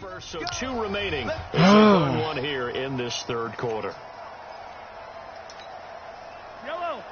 First, so 2 remaining. It's 1-1 here in this third quarter. Yellow.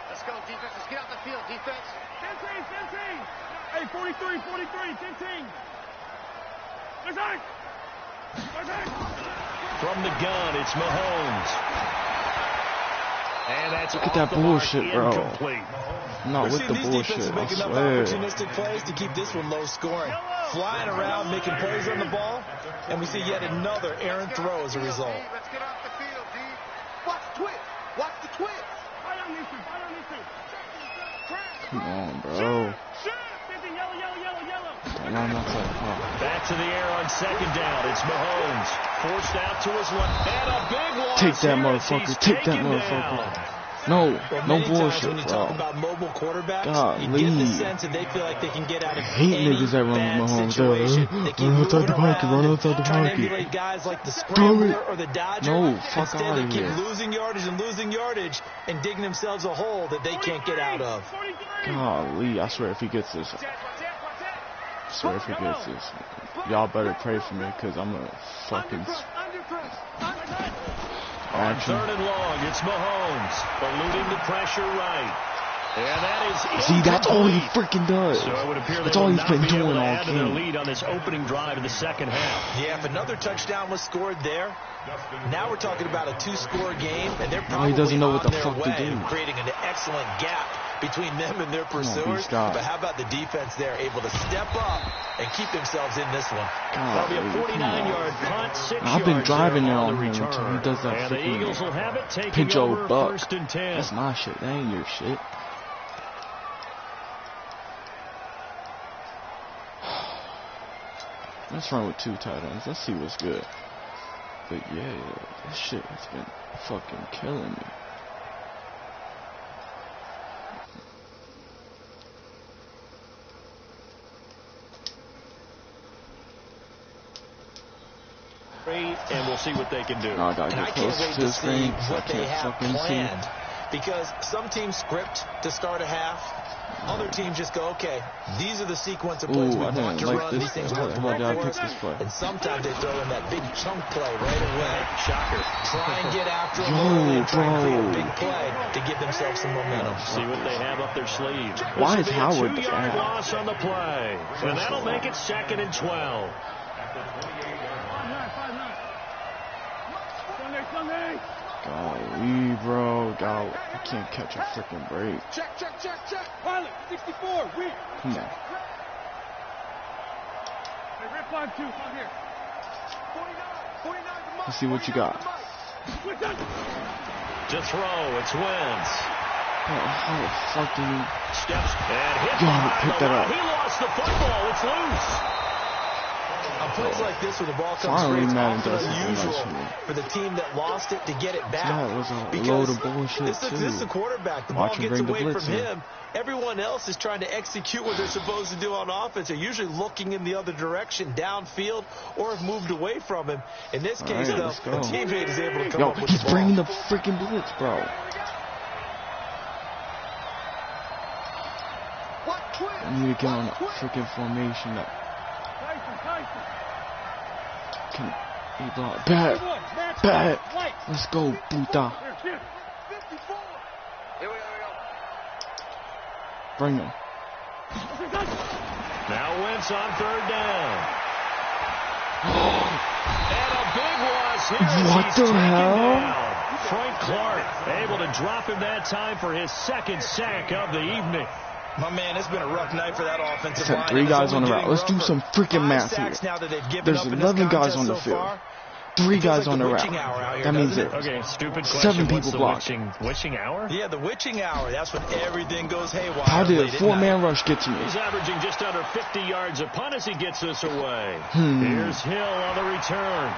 Let's go, defense. Let's get out the field, defense. 10-10. Hey, 43, 10-10. From the gun, it's Mahomes. And that's look at that bullshit, bro. Not with the bullshit, I swear. Opportunistic plays to keep this one low scoring. Flying around, making plays on the ball, and we see yet another errant throw as a result. Let's get off the field, D. Watch the twist. Watch the twist. Come on, bro. Back to the air on second down. It's Mahomes. Forced out to his left. And a big loss. Take that motherfucker. Take that motherfucker. No, no bullshit, when you talk about mobile quarterbacks, God, you get the sense that they feel like they can get out of any niggas that run with Mahomes. Run outside the pocket, run outside the pocket. Emulate guys like the scrambler or the dodger. No, fuck Instead, out they of keep here. losing yardage and digging themselves a hole that they can't get out of. Golly, I swear if he gets this, y'all better pray for me because I'm a fucking... On third and long, it's Mahomes eluding the pressure right. And that is see, that's all he freaking does. So it would appear that's all he's been doing all game. Their game. Lead on this opening drive in the second half. Yeah, if another touchdown was scored there, now we're talking about a 2-score game, and they're probably he doesn't know what the on fuck their to way, do. Creating an excellent gap between them and their pursuers. But how about the defense there, able to step up and keep themselves in this one? That'll be a 49-yard punt, 6 I've been driving there on the him return. until he does that And the Eagles will have it taking pinch over old buck. first and 10. That's my shit. That ain't your shit. Let's run with 2 tight ends. Let's see what's good. But yeah, this shit has been fucking killing me. And we'll see what they can do. I gotta get close to the screen so I what they can't have fucking planned. see. Because some teams script to start a half. Other teams just go, okay, these are the sequence of plays we want to run. These things work well for us. And sometimes they throw in that big chunk play right away. Shocker. Try and get after them early and try and create a big play to give themselves some momentum. See what they have up their sleeve. Why is Howard the 2-yard bad? loss on the play. And that'll make it 2nd and 12. Golly, bro. God, I can't catch a freaking break. Check. Pilot, 64, weak. Come on. Hey, red 5-2, come here. 49. Let's see what you got. To throw, it's Wentz. How the fuck did he... Steps and hits. Pick that up. He lost the football. It's loose. On plays like this, where the ball comes Finally, free, it's Madden often does something unusual nice for the team that lost it to get it back. Yeah, it was a load of bullshit, this is the quarterback. The ball gets away from him. Everyone else is trying to execute what they're supposed to do on offense. They're usually looking in the other direction, downfield, or have moved away from him. In this case, though, the teammate is able to come up with the ball. He's bringing the freaking blitz, bro. I need to get on a freaking formation that can block. Bat. Let's go, puta. Bring him. Now Wentz on 3rd down. And a big loss here. What the hell? Frank Clark able to drop him that time for his 2nd sack of the evening. My man, it's been a rough night for that offensive line. 3 guys on the route. Let's do some freaking math here. There's 11 guys on the field. 3 guys on the route. That means there's okay, stupid question. 7 people blocking. Witching hour? Yeah, the witching hour. That's when everything goes haywire. How did a 4-man rush get to me? He's averaging just under 50 yards a punt as he gets this away. Here's Hill on the return.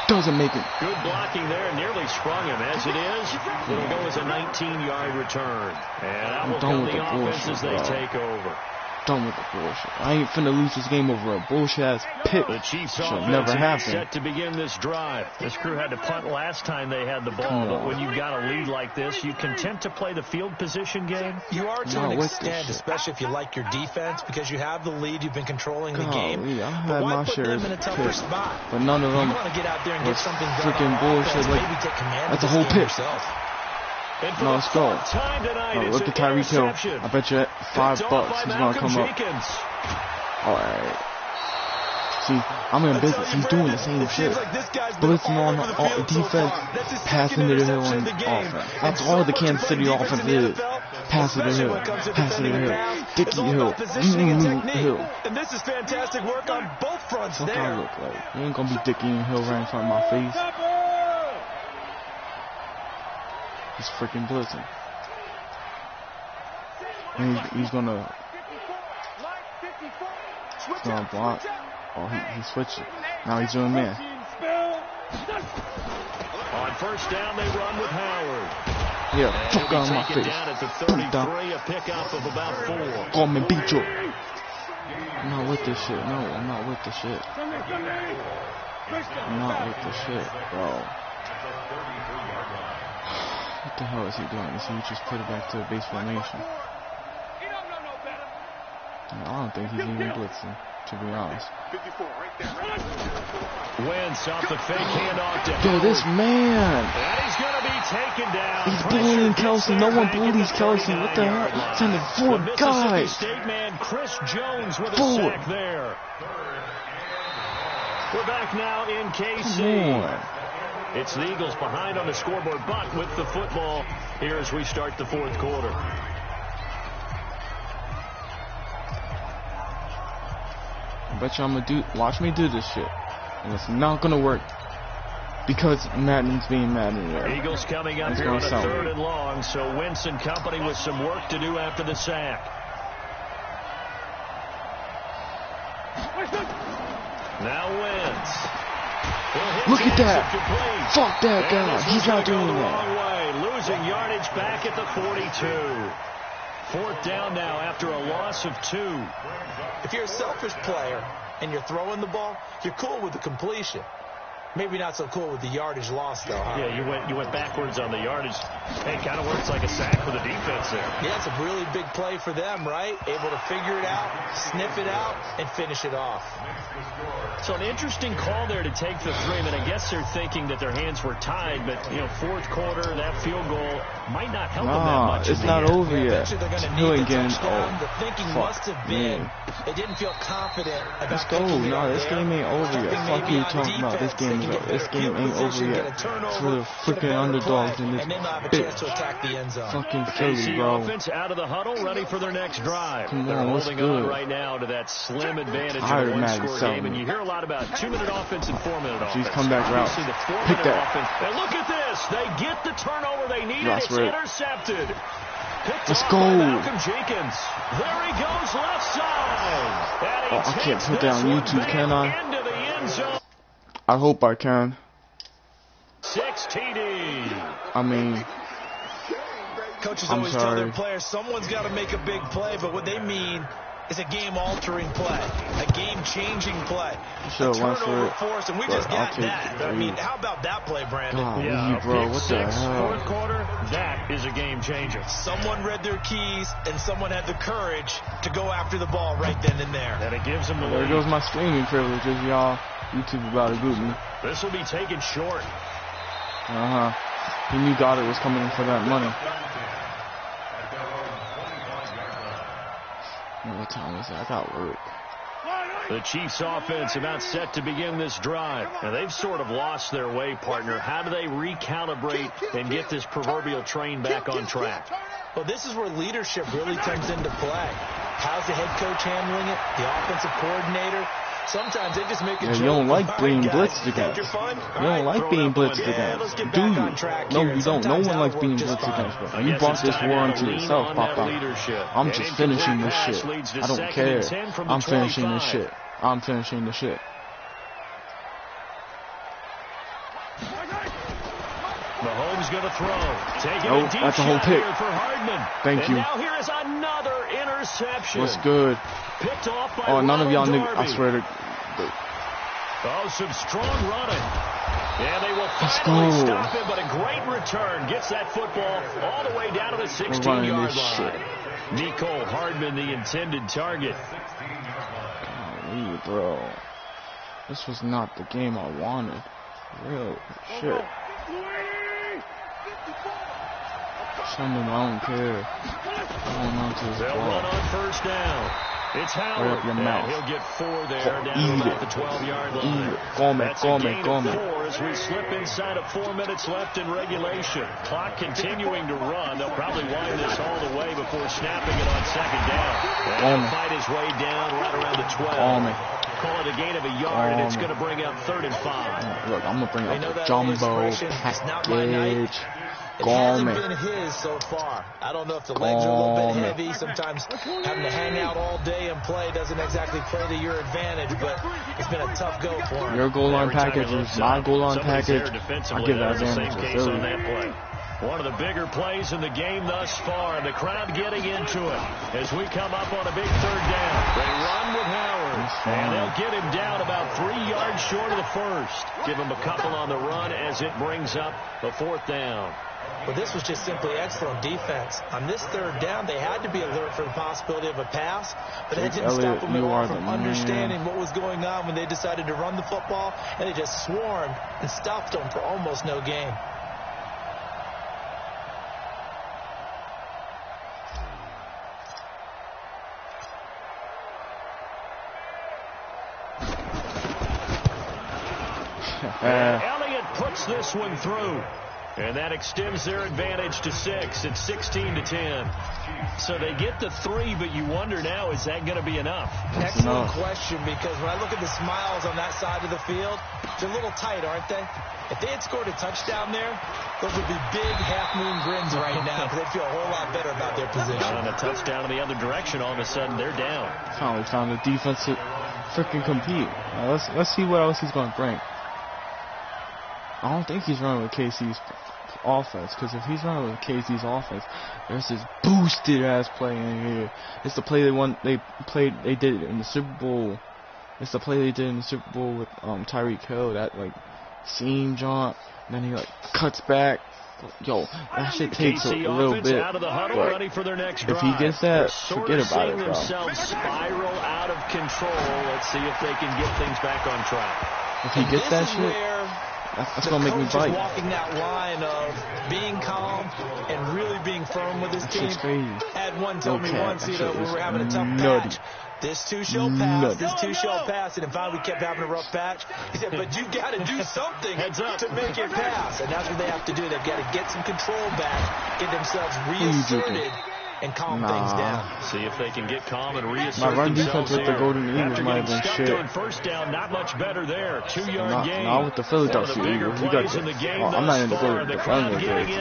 Doesn't make it. Good blocking there. Nearly sprung him. As it is, it'll go as a 19-yard return. And that will come the offense as they take over. Done with the bullshit. I ain't finna lose this game over a bullshit ass pick. The Chiefs should never happen. Set to begin this drive. This crew had to punt last time they had the ball, but when you've got a lead like this, you content to play the field position game? You are to an extent, especially if you like your defense, because you have the lead, you've been controlling the game. I had my share of picks, but none of them you want to get out there and get something done freaking bullshit. Like, that's a whole pick. No, let's go. Look at Tyreek Hill. I bet you $5 he's gonna come up. Alright. See, I'm in business. He's doing the same shit. Blitzing on defense, passing to the Hill on offense. That's all the Kansas City offense is. Pass it to Hill. Pass it to Hill. Dickie Hill. Hill. And this is fantastic work on both fronts there. What I look like? You ain't gonna be Dickie and Hill right in front of my face. He's freaking blitzing. And he's gonna block. Oh, he switched it. Now he's doing man. On first down, they run with Howard. Yeah, fuck out of my face. Down at the 33, a pickup of about 4. Come and beat you. I'm not with this shit. No, I'm not with this shit. I'm not with this shit, bro. What the hell is he doing? Is he just put it back to the base formation? I don't think he's even blitzing, to be honest. Wentz off the fake handoff to Yo, this man. And he's going to be taken down. He's bullying Kelsey. No one bullies Kelsey. What the hell? Sending 4 guys. State man Chris Jones with a sack there. We're back now in KC. Come on. It's the Eagles behind on the scoreboard, but with the football here as we start the 4th quarter. I bet you I'm gonna watch me do this shit. And it's not gonna work. Because Madden's being Madden there. Eagles coming up here on a 3rd and long, so Wentz and company with some work to do after the sack. Now Wentz. Look at that. Fuck that guy. He's not doing that. Losing yardage back at the 42. 4th down now after a loss of 2. If you're a selfish player and you're throwing the ball, you're cool with the completion. Maybe not so cool with the yardage loss, though, huh? Yeah, you went backwards on the yardage. Hey, kind of works like a sack for the defense there. Yeah, it's a really big play for them, right? Able to figure it out, sniff it out, and finish it off. So an interesting call there to take the 3. I mean, I guess they're thinking that their hands were tied, but, 4th quarter, that field goal might not help them that much. It's not over yet. Still again. The thinking must have been they didn't feel confident about Let's go. No, this game ain't over yet. Fuck you talking about. This game is over. This game ain't over yet. It's for the freaking underdogs in this bitch. Fucking Philly, bro. Offense out of the huddle, ready for their next drive. Come They're on, what's holding on good? right now to that slim advantage in a one-score game, and you hear a lot about 2-minute offense and 4-minute offense. She's comeback route. The 4-minute Pick that. offense. And look at this. They get the turnover they needed. It's intercepted. Let's go. Malcolm Jenkins. There he goes, left side. Oh, I can't put that on YouTube, can I? Into the end zone. I hope I can. 6 TD. I mean, Coaches I'm always sorry. tell their players someone's got to make a big play, but what they mean is a game-altering play, a game-changing play. Sure, a turnover force, and we just got that. I mean, how about that play, Brandon? Yeah, bro, what the hell? 4th quarter, that is a game changer. Someone read their keys, and someone had the courage to go after the ball right then and there. And it gives them the lead. There goes my streaming privileges, y'all. YouTube about to boot me. This will be taken short. He knew Goddard was coming in for that money. What time is it? I got work. The Chiefs offense about set to begin this drive. Now they've sort of lost their way, partner. How do they recalibrate and get this proverbial train back on track? Well, this is where leadership really comes into play. How's the head coach handling it? The offensive coordinator? Sometimes they just make a joke. You don't like being blitzed against. You don't like being blitzed against. Do you? No, you don't. No one likes being blitzed against. Bro. You brought this war onto yourself, Papa. I'm just finishing this shit. I don't care. I'm finishing this shit. I'm finishing the shit. Mahomes going to throw. Taking Oh, a deep that's a whole shot pick. here for Hardman. Thank and you. Now here is another interception. What's good? Picked off by Oh, none of y'all Ronald niggas. I Darby. swear to. Oh, some strong running. And they will Let's finally go. stop him, but a great return. Gets that football all the way down to the 16-yard line. Mecole Hardman, the intended target. Golly, bro. This was not the game I wanted. Real shit. Something I don't care. Going on to this They'll ball. run on first down. It's Howard. Right up your And mouth. he'll get 4 there down to Eat about it. the 12-yard line. Eat it. Come That's a gain on. of 4 as we slip inside of 4 minutes left in regulation. Clock continuing to run. They'll probably wind this all the way before snapping it on second down. And he'll fight his way down right around the 12. Call it a gain of a yard, and it's going to bring up 3rd and 5. Look, I'm going to bring up the jumbo package. It hasn't been his so far. I don't know if the legs are a little bit heavy. Sometimes having to hang out all day and play doesn't exactly play to your advantage, but it's been a tough go for him. Your goal line package is my goal line package. I give that advantage to Philly. One of the bigger plays in the game thus far, and the crowd getting into it as we come up on a big 3rd down. They run with Howard, and they'll get him down about 3 yards short of the first. Give him a couple on the run as it brings up the 4th down. Well, this was just simply excellent defense. On this 3rd down, they had to be alert for the possibility of a pass, but that didn't stop them at all from understanding what was going on when they decided to run the football, and they just swarmed and stopped them for almost no gain. Elliott puts this one through. And that extends their advantage to 6. It's 16-10. So they get to 3, but you wonder now, is that going to be enough? Excellent question, because when I look at the smiles on that side of the field, they're a little tight, aren't they? If they had scored a touchdown there, those would be big half-moon grins right now, because they'd feel a whole lot better about their position. And on a touchdown in the other direction, all of a sudden, they're down. Finally found the defense to freaking compete. Let's see what else he's going to bring. I don't think he's running with KC's offense, because if he's running with KC's offense, there's this boosted ass play in here. It's the play they did it in the Super Bowl. It's the play they did in the Super Bowl with Tyreek Hill, that like seam jaunt, and then he like cuts back. Yo, that shit takes a little bit. Out of the huddle, ready for their next drive. If he gets that, forget about it, bro. Themselves spiral out of control. Let's see if they can get things back on track. If he gets that shit, that's going to make me bite. Walking that line of being calm and really being firm with his team. Had one told me once, we were having a tough patch. This two-show pass, and then finally we kept having a rough patch. He said, but you got to do something to make it pass. And that's what they have to do. They've got to get some control back, get themselves reasserted, and calm things down. See if they can get calm and reassert my run defense with the Golden Eagles might have been shit. On first down, not much better there. 2-yard gain. Not with the Philadelphia Eagles. We got I'm not in the Golden Eagles.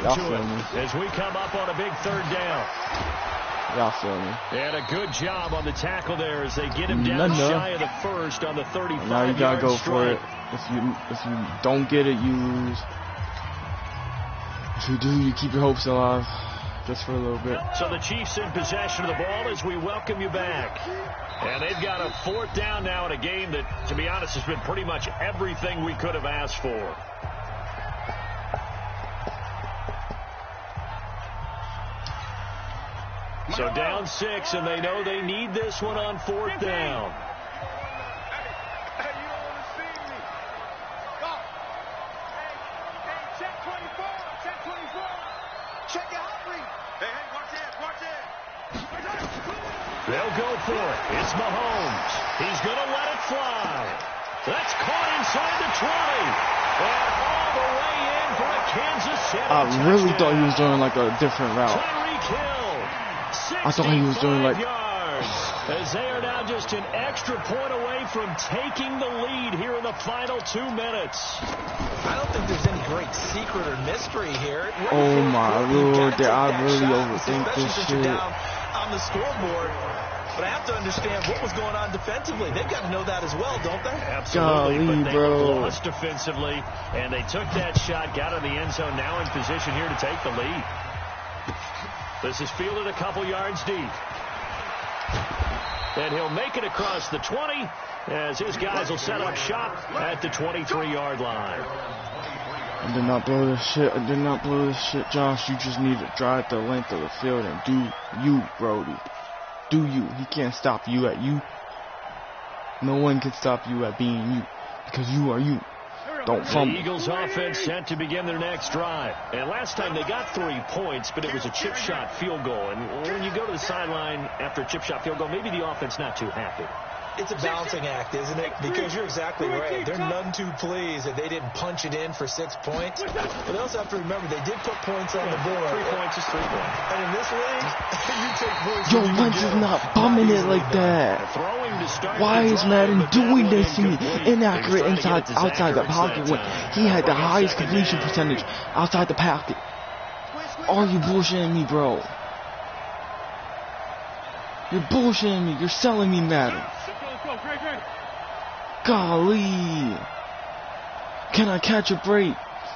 Y'all feel me? As we come up on a big 3rd down. Y'all feel me? And a good job on the tackle there as they get him down shy of the first on the 35. Now you gotta go for it. If you don't get it, you lose. If you do, you keep your hopes alive. Just for a little bit. So the Chiefs in possession of the ball as we welcome you back. And they've got a 4th down now in a game that, to be honest, has been pretty much everything we could have asked for. So down 6, and they know they need this one on 4th down. They'll go for it. It's Mahomes. He's going to let it fly. That's caught inside the 20. And all the way in for a Kansas City I really thought he was doing like a different route. Tyreek Hill, I thought he was doing like... yards, as they are now just an extra point away from taking the lead here in the final 2 minutes. I don't think there's any great secret or mystery here. Oh my lord, I really overthink this shit. On the scoreboard, But I have to understand what was going on defensively. They've got to know that as well, don't they? Absolutely, golly, but they lost defensively, and they took that shot, got in the end zone, now in position here to take the lead. This is fielded a couple yards deep. And he'll make it across the 20 as his guys will set up shop at the 23-yard line. I did not blow this shit. I did not blow this shit, Josh. You just need to drive the length of the field and do you, Brody. Do you. He can't stop you at you. No one can stop you at being you. Because you are you. Don't fumble. The Eagles offense set to begin their next drive. And last time they got 3 points, but it was a chip shot field goal. And when you go to the sideline after a chip shot field goal, maybe the offense not too happy. It's a balancing act, isn't it? Because you're exactly right. They're none too pleased that they didn't punch it in for 6 points. But they also have to remember they did put points on the board. 3 points is 3 points. And in this league, you take points. Yo, Wentz is not bumming it like that. Why is Madden doing this to me? Inaccurate outside the pocket when he had the highest completion percentage outside the pocket. Are you bullshitting me, bro? You're bullshitting me. You're selling me, Madden. Golly. Can I catch a break?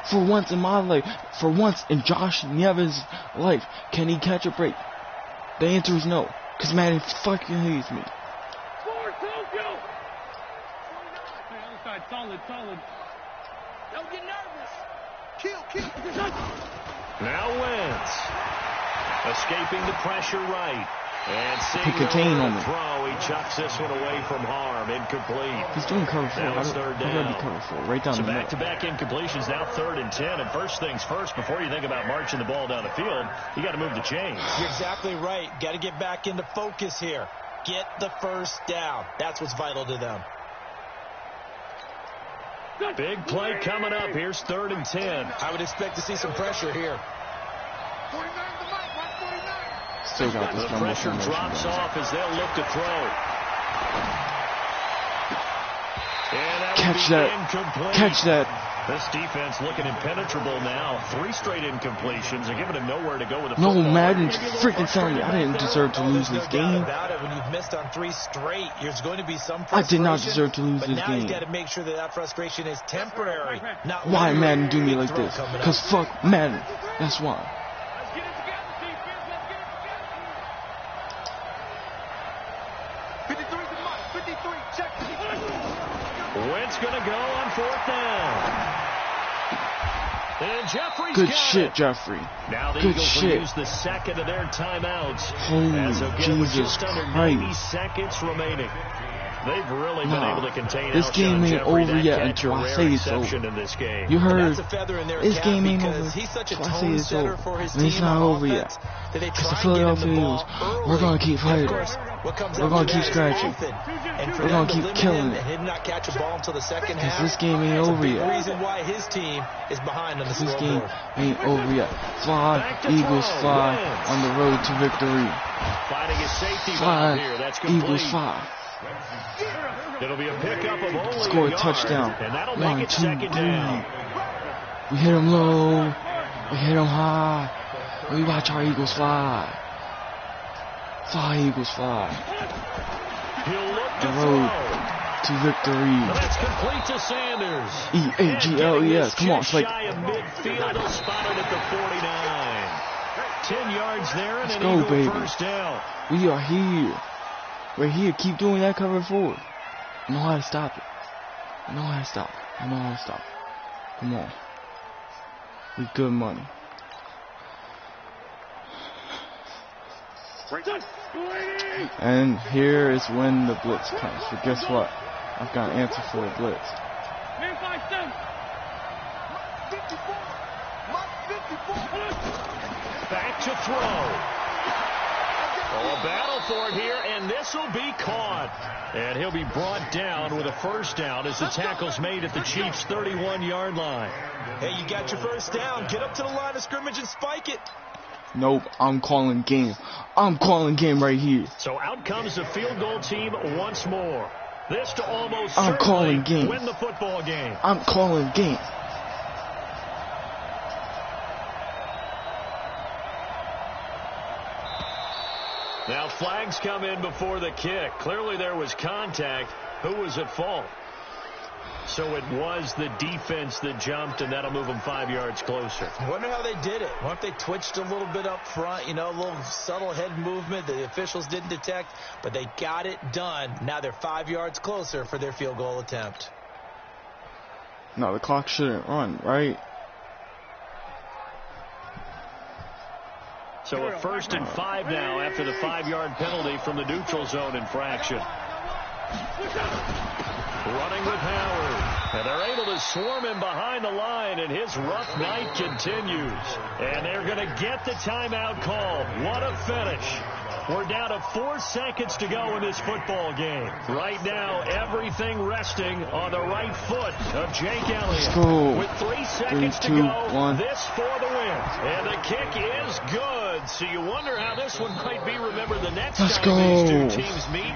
For once in my life, for once in Josh Nevin's life, can he catch a break? The answer is no. Because Madden fucking hates me. Solid. Don't get nervous. Kill. Now Wentz. Escaping the pressure right. And seeing He contain on me. Throw, he chucks this one away from harm. Incomplete. He's doing cover 4. Now it's third down. Be cover 4. Right down so the middle. back-to-back incompletions. Now 3rd and 10. And first things first, before you think about marching the ball down the field, you got to move the chains. You're exactly right. Got to get back into focus here. Get the first down. That's what's vital to them. Big play coming up. Here's 3rd and 10. I would expect to see some pressure here. 49 to Mike. Watch 49. Still got this The pressure drops off as they'll look to throw. Catch that. Incomplete. Catch that. This defense looking impenetrable now. 3 straight incompletions. They're giving him nowhere to go with the No, football. Madden's freaking telling me I didn't deserve to lose this game. About it. When you've missed on 3 straight, there's going to be some I did frustration. not deserve to lose but this now game. He's got to make sure that frustration is temporary. Not Why literally Madden do me a like throw this? coming up. Because fuck Madden. That's why. Let's get it together, defense. Let's get it together. 53 to Mike. 53. Check. Wentz going to go on 4th down. And Jeffrey's Good got shit, it. Jeffrey. Now the Good Eagles shit. will use the second of their timeouts. Holy as they'll get it with Jesus just under 90 Christ. seconds remaining. They've really been able to contain this game Alshon ain't Jeffrey. over That yet catch until a I rare say it's exception over. in this game. You heard? That's a feather in their This cap game ain't because over. he's such a Till I say tone it's setter over. for his And it's team not on over offense yet. that they Because try the and get him Philadelphia the Eagles, ball early. we're going to keep And of fighting. course, what comes We're after gonna keep that is scratching. nothing. And for We're them gonna to keep limit killing him it. and him not catch a ball until the second half, This game ain't that's a over big yet. reason why his team is behind on the This game scoreboard. ain't over yet. Fly, Back to Eagles throw. fly Wentz. on the road to victory. Finding his safety Fly, valve here. That's complete. Eagles fly. It'll be a pickup of only Score a a yard, touchdown. and that'll 1, make it 2, 2nd 3. down. We hit them low. We hit them high. We watch our Eagles fly. Fly, Eagles fly. He'll look The to road throw. to victory. That's complete to Sanders. E-A-G-L-E-S. Come on, just it's like, shy of midfield. He'll spot it at the 49. 10 yards there and Let's an go, Eagle baby. first down. we are here. We're here. Keep doing that cover forward. I know how to stop it. I know how to stop it. I know how to stop it. Come on. We good money. And here is when the blitz comes. But guess what? I've got an answer for the blitz. Man, 5-7. 54. Mike 54. Back to throw. Oh, a battle for it here, and this will be caught. And he'll be brought down with a first down as the tackle's made at the Chiefs' 31-yard line. Hey, you got your first down. Get up to the line of scrimmage and spike it. Nope, I'm calling game. I'm calling game right here. So out comes the field goal team once more. This to almost I'm calling certainly game. win the football game. I'm calling game. Now flags come in before the kick. Clearly there was contact. Who was at fault? So it was the defense that jumped, and that'll move them 5 yards closer. I wonder how they did it. I wonder if they twitched a little bit up front, you know, a little subtle head movement that the officials didn't detect, but they got it done. Now they're 5 yards closer for their field goal attempt. No, the clock shouldn't run, right? So a 1st and 5 now after the 5-yard penalty from the neutral zone infraction. Running with Howard. And they're able to swarm him behind the line, and his rough night continues. And they're going to get the timeout call. What a finish. We're down to 4 seconds to go in this football game. Right now, everything resting on the right foot of Jake Elliott. Let's go. With 3 seconds 3, 2, to go, 1. this for the win. And the kick is good. So you wonder how this one might be remembered the next time these two teams meet.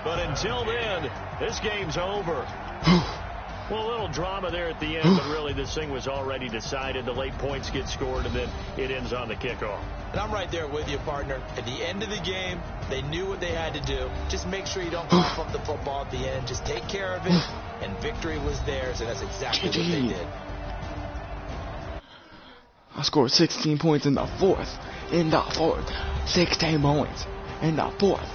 But until then, this game's over. Well, a little drama there at the end, but really this thing was already decided. The late points get scored, and then it ends on the kickoff. And I'm right there with you, partner. At the end of the game, they knew what they had to do. Just make sure you don't cough up the football at the end. Just take care of it, and victory was theirs, and that's exactly what they did. I scored 16 points in the fourth. 16 points in the fourth.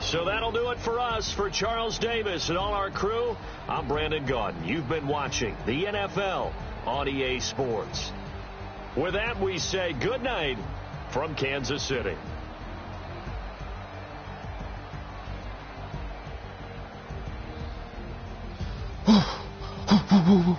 So that'll do it for us. For Charles Davis and all our crew, I'm Brandon Gaudin. You've been watching the NFL on EA Sports. With that, we say good night from Kansas City. Woo, woo, woo, woo.